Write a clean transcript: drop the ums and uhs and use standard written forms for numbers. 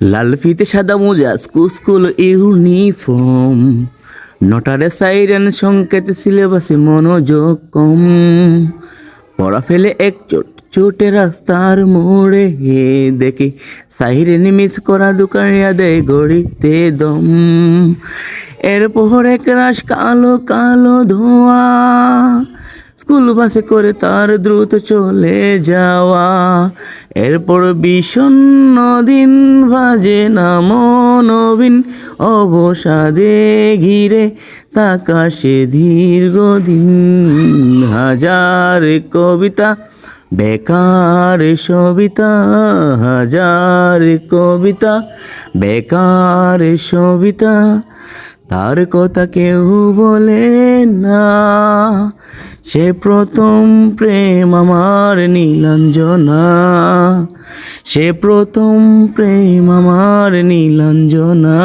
লাল ফিতে সাদা মোজা স্কুল ইউনিফর্ম, নটারে সাইরেন সংকেত, সিলেবাসে মনোযোগ কম। পড়া ফেলে এক চোটে রাস্তার মোড়ে দেখে সাইরেন মিস করা দোকানিয়া দেয় গড়িতে দম। এরপর এক রাশ কালো কালো ধোঁয়া, স্কুল বাসে করে তার দ্রুত চলে যাওয়া। এরপর বিষণ্ণ দিন বাজে না মনবিন, অবসাদে ঘিরে তাকাশে দীর্ঘদিন। হাজার কবিতা বেকার সবিতা, হাজার কবিতা বেকার সবিতা, তার কথা কেউ বলে না। সে প্রথম প্রেম আমার নীলাঞ্জনা, সে প্রথম প্রেম আমার নীলাঞ্জনা।